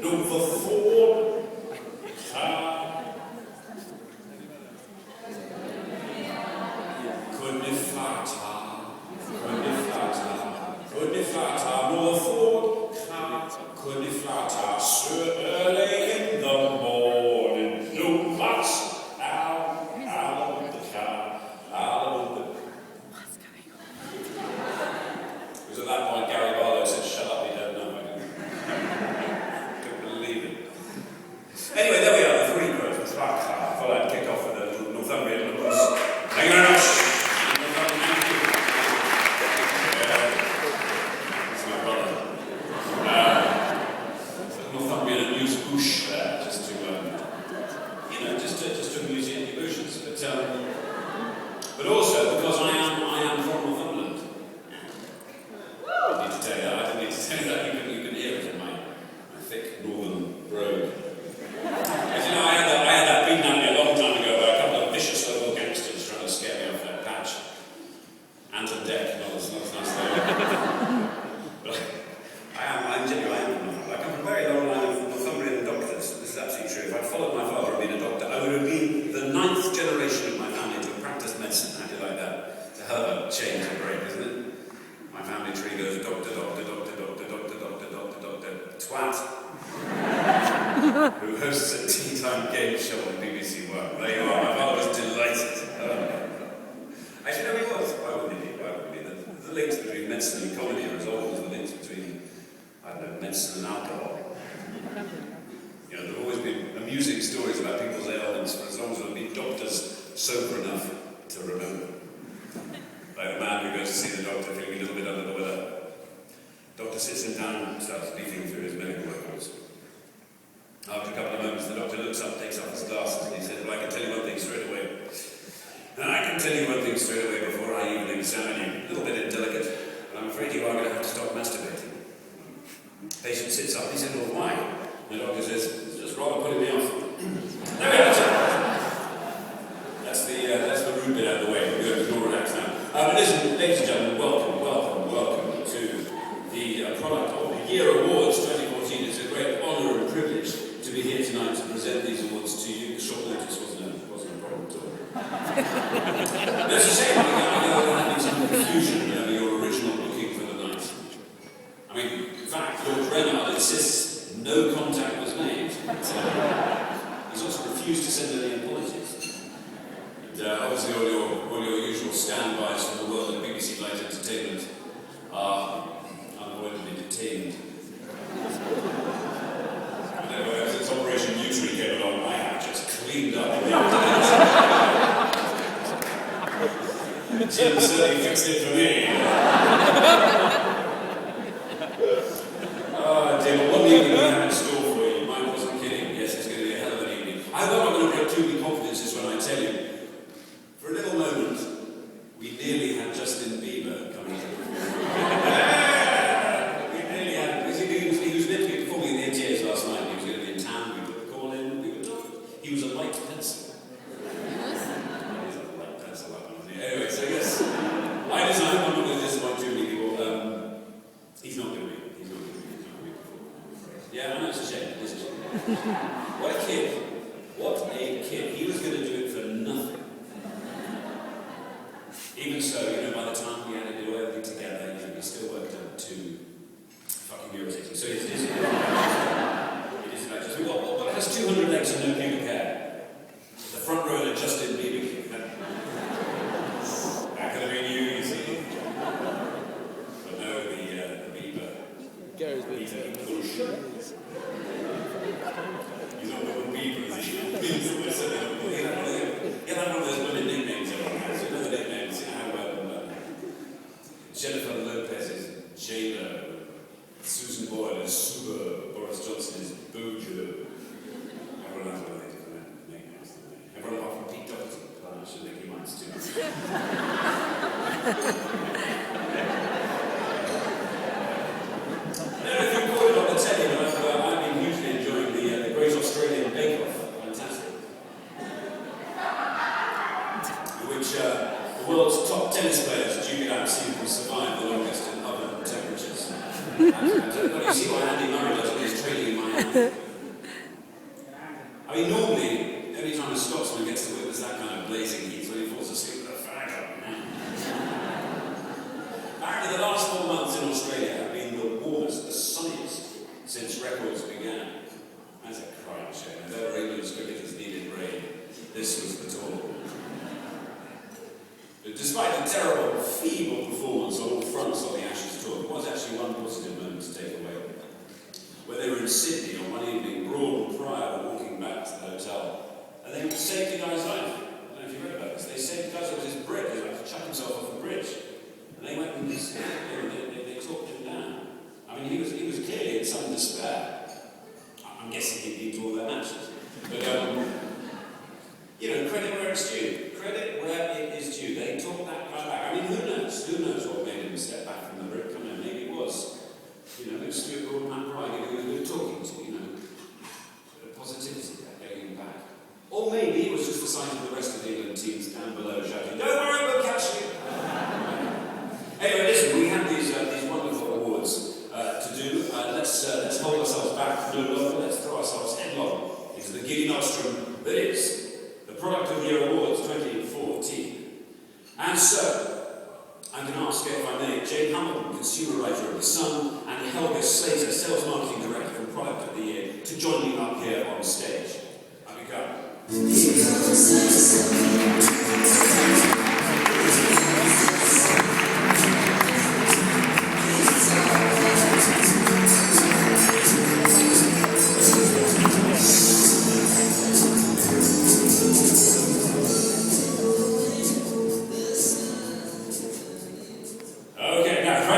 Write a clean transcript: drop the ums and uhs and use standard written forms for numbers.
number 4. Kuniflata, number 4. Kuniflata, so early in the morning. You must out of the car, out of the... It was at that point Gary Barlow said, "Shut up, you don't know." I couldn't believe it. Anyway, there we are, the 3 quotes. I thought I'd kick off with a little Northumbrian blues. Thank you very much. That's my brother. Northumbrian news whoosh there, just to amuse your emotions. But also because I am from Northumberland. I didn't need to tell you that. I didn't need to tell you that. You can hear it in my thick northern brogue. As you know, I had that beaten at me a long time ago by a couple of vicious local gangsters trying to scare me off their patch. Anton Deck, not as nice there. But I'm genuine. I come from a very long line of Northumbrian doctors. This is absolutely true. If I'd followed my father and been a doctor, I would have been the 9th generation of my family to have practiced medicine. How do you like that? It's a hell of a change and break, isn't it? My family tree goes doctor, twat, who hosts a tea time game show on BBC One. There you are. My father was delighted. Actually, no, he was. Why wouldn't he be? The links between medicine and comedy are as old as the links between, I don't know, medicine and alcohol. You know, there have always been amusing stories about people's ailments for as long as there have been doctors sober enough to remember. Like the man who goes to see the doctor feeling a little bit under the weather. Doctor sits him down and starts leafing through his medical records. After a couple of moments, the doctor looks up, takes off his glasses, and he says, "Well, I can tell you one thing straight away. Before I even examine you. A little bit indelicate, but I'm afraid you are going to have to stop masturbating." The patient sits up. He said, "Well, why?" The doctor says, "It's just rather putting me off." There we are. That's the rude bit out of the way. We're going to more relaxed now. But listen, ladies and gentlemen, welcome to the Product of the Year Awards 2014. It's a great honour and privilege to be here tonight to present these awards to you. The short notice wasn't a problem at all. It's a shame we're having some confusion over your original booking for the night. I mean, in fact, Lord Reynard insists no contact was made. He's also refused to send any apologies. And obviously all your usual standbys from the world of BBC Light Entertainment are unavoidably detained. I don't know, ever since Operation Nutri came along, I have just cleaned up the Jim certainly fixed it for me. Oh dear, but what evening we have in store for you? Mine wasn't kidding. Yes, it's going to be a hell of an evening. I hope I'm not going to break too many confidences when I tell you. For a little moment, we nearly had Justin Bieber coming to the We nearly had him. He was meant to be performing in the NTAs last night. He was going to be in town. We put the call in. We were told he was a light pencil. Anyway, so yes, I decided I'm not going to disappoint too many people. He's not going to be. Yeah, I know it's a shame. It's a shame. What a kid. What a kid. He was going to do it for nothing. Even so, by the time we had to do everything together, we still worked out too fucking irritating. So it is about just what has 200 legs and no pubic hair? The front row of Justin Bieber. That could have been you see. But no, the Bieber. Gary's been push. You don't know what Bieber is. You have one of those women nicknames everyone has. You know the nicknames, Jennifer Lopez is J-Lo. Susan Boyle is Super. Boris Johnson is Bojo. Everyone has one of these different nicknames. Everyone apart from Pete Doherty. I should think he might too. I don't know if you caught it on the telly, but I've been hugely enjoying the Great Australian Bake Off. Fantastic. Well, you see what Andy Murray does when he's training in Miami. I mean, normally, every time a Scotsman gets to witness that kind of blazing heat, when he falls asleep with a fag up. Apparently, the last 4 months in Australia have been the warmest, the sunniest since records began. That's a crying shame. If ever England's cricketers needed rain, this was the tour. But despite the terrible, feeble performance on all fronts on the Ashes tour, there was actually one positive moment to take away. When they were in Sydney on one evening, Braun prior to walking back to the hotel, and they saved the guy's life. I don't know if you read about this. They saved the guy's life with his brick. He was about to chuck himself off the bridge. And they went and they talked him down. I mean, he was clearly in some despair. I'm guessing he'd been to all their matches. But, credit where it's due. Credit where it is due. They talked that guy back. I mean, who knows? Who knows what made him step back from the brick? I mean, maybe it was, Stuart Gordon, Matt Bryan, who he was talking to, bit of positivity there, getting him back. Or maybe it was just the sign of the rest of the England teams down below shouting, "Don't worry, we'll catch you." Anyway, listen, we have these wonderful awards to do. Let's hold ourselves back no longer. Let's throw ourselves headlong into the giddy nostrum that is the Product of the Year Awards 2014. And so, I'm going to ask, if I may, Jane Hamilton, consumer writer of The Sun, and Helga Slater, sales marketing director from Product of the Year, to join me up here on stage. Up you go.